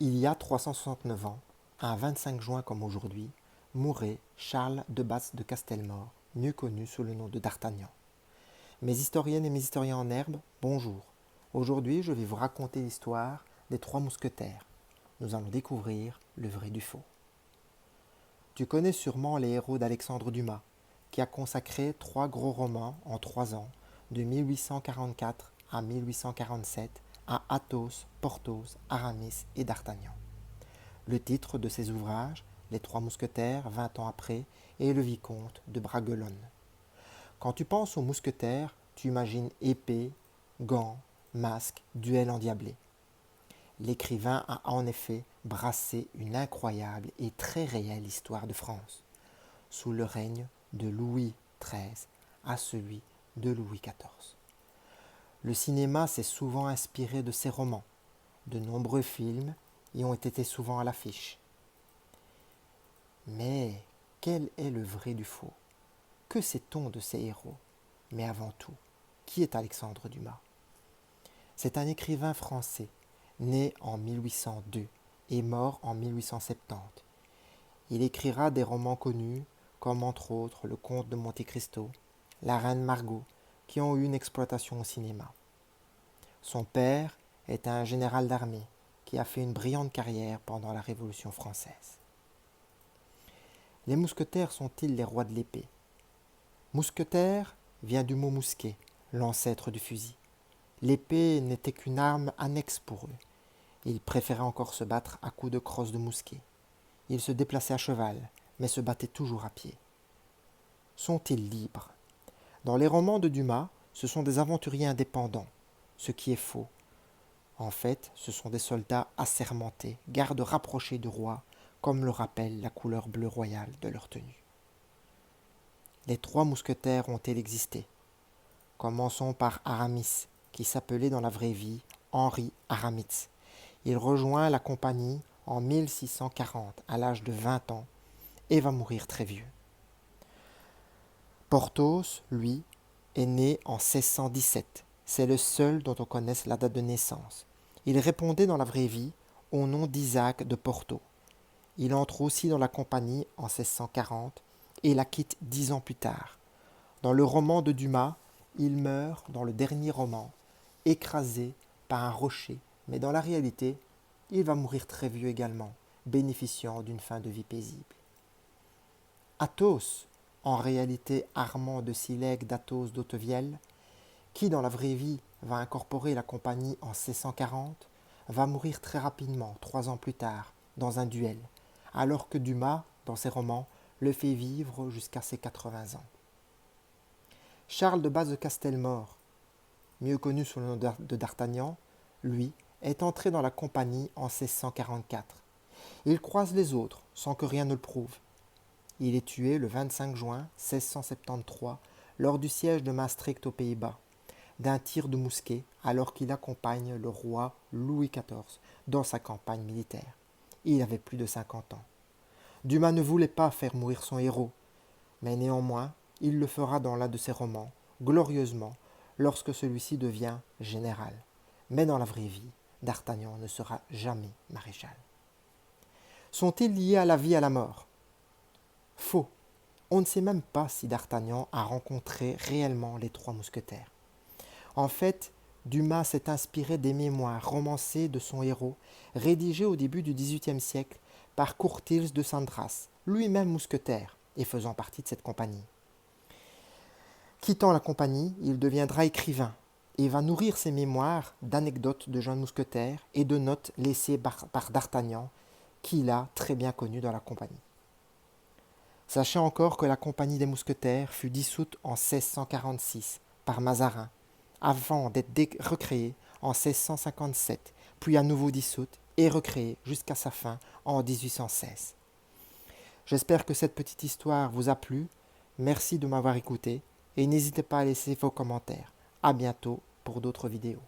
Il y a 369 ans, un 25 juin comme aujourd'hui, mourait Charles de Bas de Castelmore, mieux connu sous le nom de D'Artagnan. Mes historiennes et mes historiens en herbe, bonjour. Aujourd'hui, je vais vous raconter l'histoire des trois mousquetaires. Nous allons découvrir le vrai du faux. Tu connais sûrement les héros d'Alexandre Dumas, qui a consacré 3 gros romans en 3 ans, de 1844 à 1847, à Athos, Porthos, Aramis et D'Artagnan. Le titre de ses ouvrages, Les Trois Mousquetaires, 20 ans après, est Le Vicomte de Bragelonne. Quand tu penses aux mousquetaires, tu imagines épée, gants, masque, duel endiablé. L'écrivain a en effet brassé une incroyable et très réelle histoire de France, sous le règne de Louis XIII à celui de Louis XIV. Le cinéma s'est souvent inspiré de ces romans. De nombreux films y ont été souvent à l'affiche. Mais quel est le vrai du faux? Que sait-on de ces héros? Mais avant tout, qui est Alexandre Dumas? C'est un écrivain français, né en 1802 et mort en 1870. Il écrira des romans connus, comme entre autres Le Comte de Monte-Cristo, La Reine Margot, qui ont eu une exploitation au cinéma. Son père est un général d'armée qui a fait une brillante carrière pendant la Révolution française. Les mousquetaires sont-ils les rois de l'épée? Mousquetaire vient du mot mousquet, l'ancêtre du fusil. L'épée n'était qu'une arme annexe pour eux. Ils préféraient encore se battre à coups de crosse de mousquet. Ils se déplaçaient à cheval, mais se battaient toujours à pied. Sont-ils libres? Dans les romans de Dumas, ce sont des aventuriers indépendants, ce qui est faux. En fait, ce sont des soldats assermentés, gardes rapprochés du roi, comme le rappelle la couleur bleu royale de leur tenue. Les trois mousquetaires ont-ils existé? Commençons par Aramis, qui s'appelait dans la vraie vie Henri Aramitz. Il rejoint la compagnie en 1640, à l'âge de 20 ans, et va mourir très vieux. Porthos, lui, est né en 1617. C'est le seul dont on connaisse la date de naissance. Il répondait dans la vraie vie au nom d'Isaac de Porto. Il entre aussi dans la compagnie en 1640 et la quitte 10 ans plus tard. Dans le roman de Dumas, il meurt dans le dernier roman, écrasé par un rocher, mais dans la réalité, il va mourir très vieux également, bénéficiant d'une fin de vie paisible. Athos, en réalité Armand de Silègue d'Athos d'Hauteville, qui dans la vraie vie va incorporer la compagnie en 1640, va mourir très rapidement, 3 ans plus tard, dans un duel, alors que Dumas, dans ses romans, le fait vivre jusqu'à ses 80 ans. Charles de Bas de Castelmore, mieux connu sous le nom de D'Artagnan, lui, est entré dans la compagnie en 1644. Il croise les autres, sans que rien ne le prouve. Il est tué le 25 juin 1673, lors du siège de Maastricht aux Pays-Bas, d'un tir de mousquet, alors qu'il accompagne le roi Louis XIV dans sa campagne militaire. Il avait plus de 50 ans. Dumas ne voulait pas faire mourir son héros, mais néanmoins, il le fera dans l'un de ses romans, glorieusement, lorsque celui-ci devient général. Mais dans la vraie vie, D'Artagnan ne sera jamais maréchal. Sont-ils liés à la vie et à la mort? Faux. On ne sait même pas si D'Artagnan a rencontré réellement les trois mousquetaires. En fait, Dumas s'est inspiré des mémoires romancées de son héros, rédigées au début du XVIIIe siècle par Courtils de Sandras, lui-même mousquetaire et faisant partie de cette compagnie. Quittant la compagnie, il deviendra écrivain et va nourrir ses mémoires d'anecdotes de jeunes mousquetaires et de notes laissées par D'Artagnan, qu'il a très bien connu dans la compagnie. Sachez encore que la compagnie des mousquetaires fut dissoute en 1646 par Mazarin, avant d'être recréée en 1657, puis à nouveau dissoute et recréée jusqu'à sa fin en 1816. J'espère que cette petite histoire vous a plu. Merci de m'avoir écouté et n'hésitez pas à laisser vos commentaires. À bientôt pour d'autres vidéos.